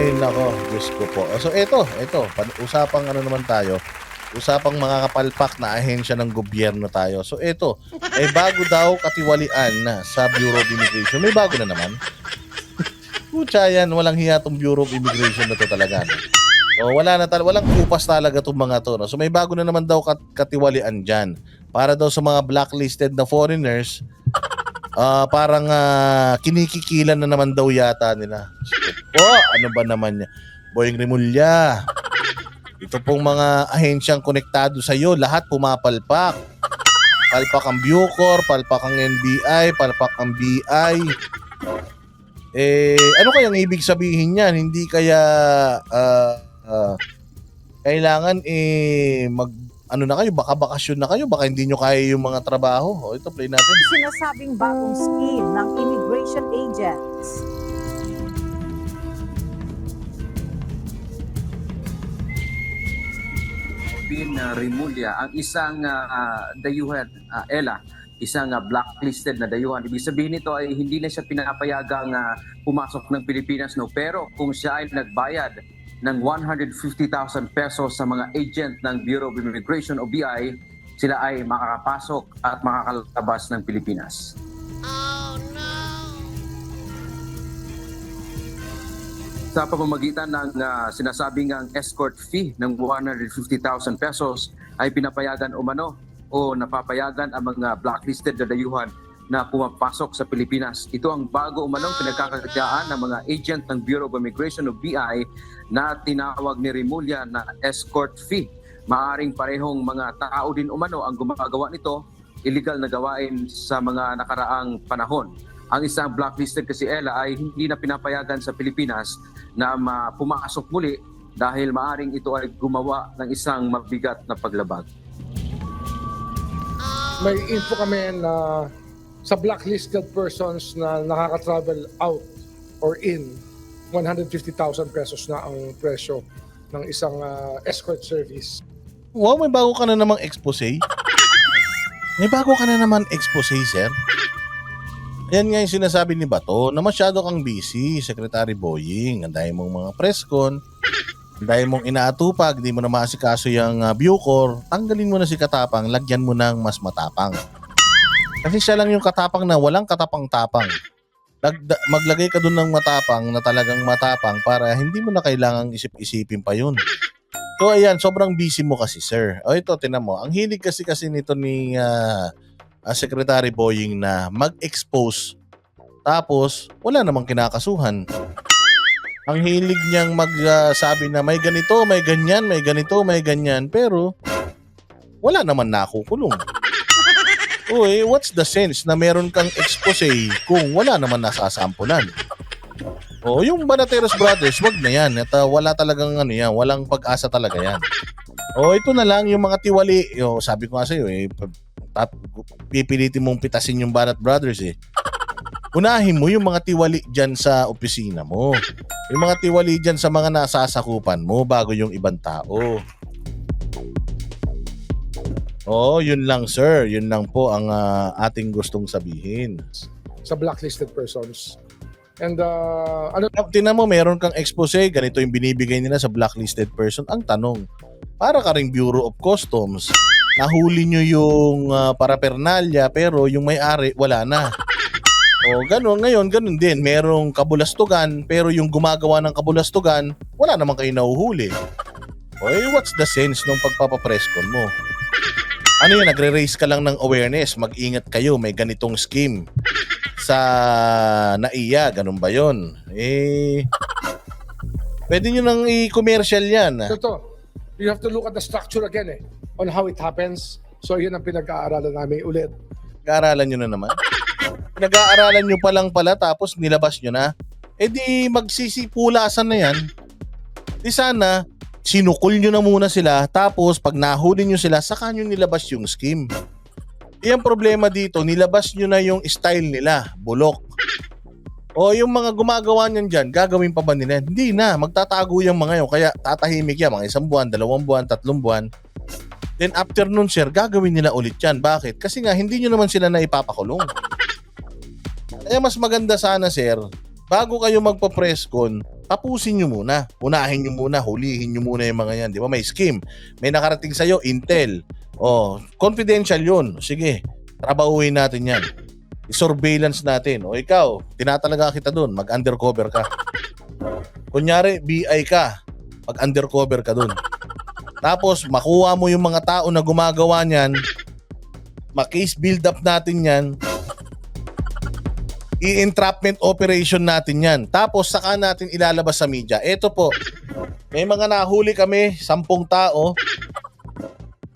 Ay, nako, Diyos ko po. So, ito, usapang ano naman tayo, usapang mga kapalpak na ahensya ng gobyerno tayo. So, ito, may bago daw katiwalian na sa Bureau of Immigration. May bago na naman. Pucha yan, walang hiya tong Bureau of Immigration na to talaga. No? So, walang kupas talaga tong mga to. No? So, may bago na naman daw katiwalian dyan. Para daw sa mga blacklisted na foreigners, parang kinikikilan na naman daw yata nila. Ano ba naman niya? Boying Rimulya. Ito pong mga ahensyang konektado sa iyo, lahat pumapalpak. Palpak ang Bucor, palpak ang NBI, palpak ang BI. Ano kayang ibig sabihin niyan? Hindi kaya kailangan ano na kayo, baka bakasyon na kayo, baka hindi nyo kaya yung mga trabaho. O ito, play natin. Sinasabing bagong scheme ng immigration agents. Rimulya, ang isang dayuhan, Ella, isang blacklisted na dayuhan. Ibig sabihin nito ay hindi na siya pinapayagang pumasok ng Pilipinas, no? Pero kung siya ay nagbayad ng 150,000 pesos sa mga agent ng Bureau of Immigration o BI, sila ay makakapasok at makakalabas ng Pilipinas. Sa pamamagitan ng sinasabing ang escort fee ng 150,000 pesos ay pinapayagan umano o napapayagan ang mga blacklisted na dayuhan na pumapasok sa Pilipinas. Ito ang bago umanong pinagkakakitaan ng mga agent ng Bureau of Immigration o BI na tinawag ni Rimulya na escort fee. Maaring parehong mga tao din umano ang gumagawa nito, illegal na gawain sa mga nakaraang panahon. Ang isang blacklisted kasi Ella ay hindi na pinapayagan sa Pilipinas na pumasok muli dahil maaring ito ay gumawa ng isang mabigat na paglabag. May info kami na sa blacklisted persons na nakaka-travel out or in, 150,000 pesos na ang presyo ng isang escort service. Wow, may bago ka na namang expose. May bago ka na naman expose, sir. Yan nga yung sinasabi ni Bato na masyado kang busy, Secretary Boying. Ang dahil mong mga press con, ang dahil mong inaatupag, di mo na maasikaso yung Bucor, tanggalin mo na si Katapang, lagyan mo ng mas matapang. Kasi siya lang yung katapang na walang katapang-tapang. Maglagay ka dun ng matapang na talagang matapang para hindi mo na kailangang isip-isipin pa yun. So ayan, sobrang busy mo kasi, sir. O ito, tinan mo. Ang hilig kasi nito ni Secretary Boying na mag-expose tapos wala namang kinakasuhan. Ang hilig niyang magsabi na may ganito, may ganyan, may ganito, may ganyan, pero wala naman nakukulong. Uy, what's the sense na meron kang expose kung wala naman nasasampulan? O, yung Banateros Brothers, wag na yan. At wala talagang yan, walang pag-asa talaga yan. O, ito na lang yung mga tiwali. Sabi ko nga sa'yo, pipilitin mong pitasin yung Banat Brothers Unahin mo yung mga tiwali dyan sa opisina mo. Yung mga tiwali dyan sa mga nasasakupan mo bago yung ibang tao. Yun lang, sir. Yun lang po ang ating gustong sabihin. Sa blacklisted persons. And Tingnan mo, meron kang expose, ganito yung binibigay nila sa blacklisted person. Ang tanong, para ka ring Bureau of Customs, nahuli nyo yung parapernalya pero yung may-ari wala na. Ngayon, ganun din. Merong kabulastugan pero yung gumagawa ng kabulastugan, wala naman kayo nahuhuli. What's the sense ng pagpapapreskon mo? Ano yun, nagre-raise ka lang ng awareness, mag-ingat kayo, may ganitong scheme sa NAIA, ganun ba yun? Pwede nyo nang i-commercial yan. ito, you have to look at the structure again on how it happens. So yun ang pinag-aaralan namin ulit. Nag-aaralan nyo na naman. Nag-aaralan nyo pa lang pala tapos nilabas nyo na. Di magsisipulasan na yan. Di sana sinukol nyo na muna sila tapos pag nahuli nyo sila saka nyo nilabas yung scheme. Yung problema dito, nilabas nyo na yung style nila, bulok. Yung mga gumagawa niyan dyan, gagawin pa ba nila? Hindi na, magtatago yung mga yun. Kaya tatahimik yan, mga 1 buwan, 2 buwan, 3 buwan. Then after nun, sir, gagawin nila ulit yan. Bakit? Kasi nga, hindi nyo naman sila na ipapakulong. Kaya mas maganda sana, sir, bago kayo magpa-press con, tapusin nyo muna. Unahin nyo muna, hulihin nyo muna yung mga yan. Di ba? May scheme. May nakarating sa'yo, intel. Confidential yun. Sige, trabahuhin natin yan. I-surveillance natin. O ikaw, tinatalaga kita dun, mag-undercover ka. Kunyari, BI ka, mag-undercover ka dun. Tapos, makuha mo yung mga tao na gumagawa niyan, ma-case build up natin yan, i-entrapment operation natin yan. Tapos saka natin ilalabas sa media. Ito po, may mga nahuli kami, 10 tao,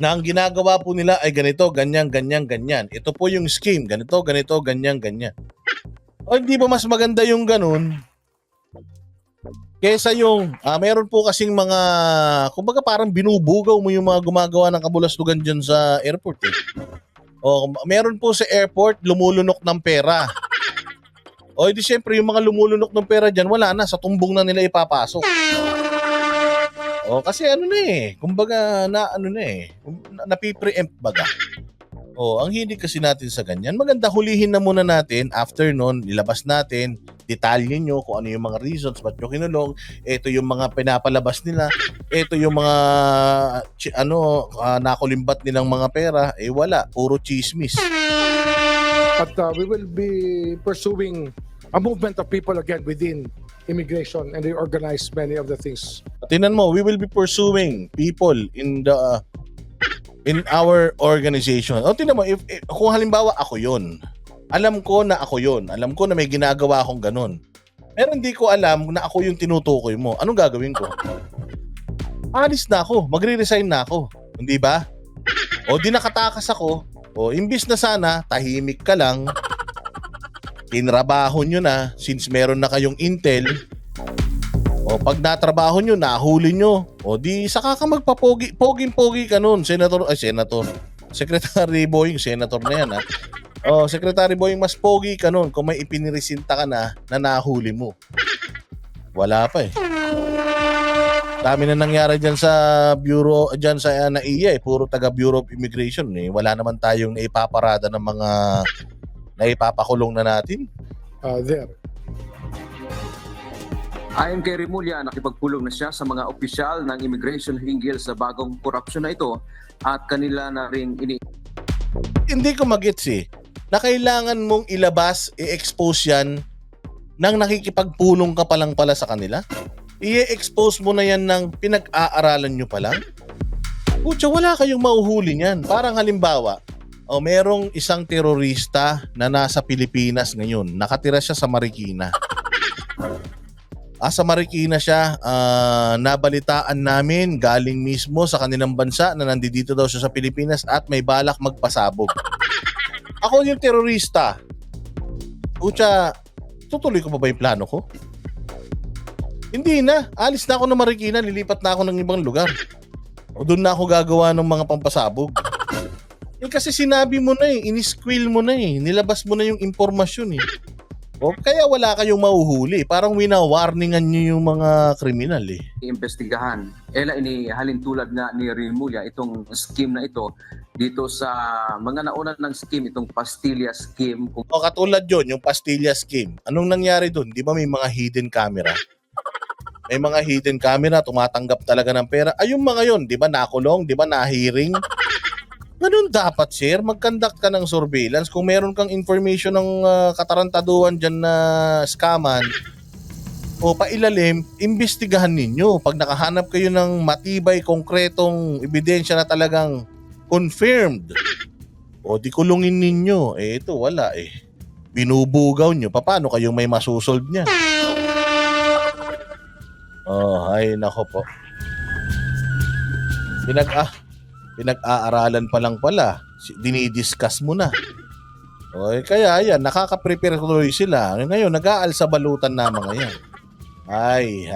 na ang ginagawa po nila ay ganito, ganyan, ganyan, ganyan. Ito po yung scheme, ganito, ganito, ganyan, ganyan. O hindi ba mas maganda yung ganun? Kesa yung, meron po kasing mga, kumbaga parang binubugaw mo yung mga gumagawa ng kabulastugan dyan sa airport eh. O meron po sa airport, lumulunok ng pera. O di syempre yung mga lumulunok ng pera dyan, wala na, sa tumbong na nila ipapasok. O kasi ano na eh, kumbaga napipreempt baga. O ang hindi kasi natin sa ganyan, maganda hulihin na muna natin, after nun, nilabas natin, detalye nyo kung ano yung mga reasons, ba't nyo kinulong, ito yung mga pinapalabas nila, ito yung mga nakulimbat nilang mga pera, wala, puro chismis. But we will be pursuing a movement of people again within immigration and reorganize many of the things. Tingnan mo, we will be pursuing people in our organization. O tingnan mo, if kung halimbawa ako yun, alam ko na ako yun, alam ko na may ginagawa akong ganun, pero hindi ko alam na ako yung tinutukoy mo, anong gagawin ko? Alis na ako, magre-resign na ako, hindi ba? O di nakatakas ako, o imbis na sana tahimik ka lang, tinrabaho nyo na since meron na kayong intel, o pag natrabaho nyo, nahuli nyo, o di saka ka magpapogi, poging-pogi ka nun, Secretary Boying, senator na yan ha. O Secretary Boying, mas pogi ka nun kung may ipinirisinta ka na nahuli mo. Wala pa eh. Dami na nangyari dyan sa bureau, dyan sa NAIA eh. Puro taga Bureau of Immigration eh. Wala naman tayong naipaparada ng mga naipapakulong na natin. There. Ayon kay Remulla, nakipagpulong na siya sa mga opisyal ng immigration hinggil sa bagong korupsyon na ito at kanila na rin Hindi ko magets eh, na kailangan mong ilabas, i-expose yan nang nakikipagpulong ka pa lang pala sa kanila. I-expose mo na yan ng pinag-aaralan nyo pa lang. Putya, wala kayong mauhuli niyan. Parang halimbawa, merong isang terorista na nasa Pilipinas ngayon. Nakatira siya sa Marikina. Sa Marikina siya, nabalitaan namin galing mismo sa kanilang bansa na nandito daw siya sa Pilipinas at may balak magpasabog. Ako yung terorista. Putya, tutuloy ko pa ba yung plano ko? Hindi na. Alis na ako ng Marikina, lilipat na ako ng ibang lugar. O doon na ako gagawa ng mga pampasabog. Kasi sinabi mo na inisquill mo na nilabas mo na yung impormasyon O kaya wala kayong mahuhuli. Parang wina-warningan nyo yung mga kriminal iimbestigahan. Inihalin tulad nga ni Remulla itong scheme na ito dito sa mga nauna ng scheme, itong Pastilla scheme. O katulad yun, yung Pastilla scheme. Anong nangyari dun? Di ba may mga hidden camera? May mga hidden camera, tumatanggap talaga ng pera. Yung mga yun, di ba nakulong? Di ba na-hearing? Ganun dapat, sir. Mag-conduct ka ng surveillance. Kung meron kang information ng katarantaduhan dyan na scaman o pailalim, imbestigahan ninyo. Pag nakahanap kayo ng matibay, konkretong ebidensya na talagang confirmed, o di kulungin ninyo. Ito wala binubugaw nyo. Paano kayong may masusolve niya? Ay nako po. Pinag-aaralan pa lang pala. Dinidiscuss mo na. Kaya yan, nakaka-prepare tuloy sila. Ngayon, nag-aalsa balutan na mga yan. Ay.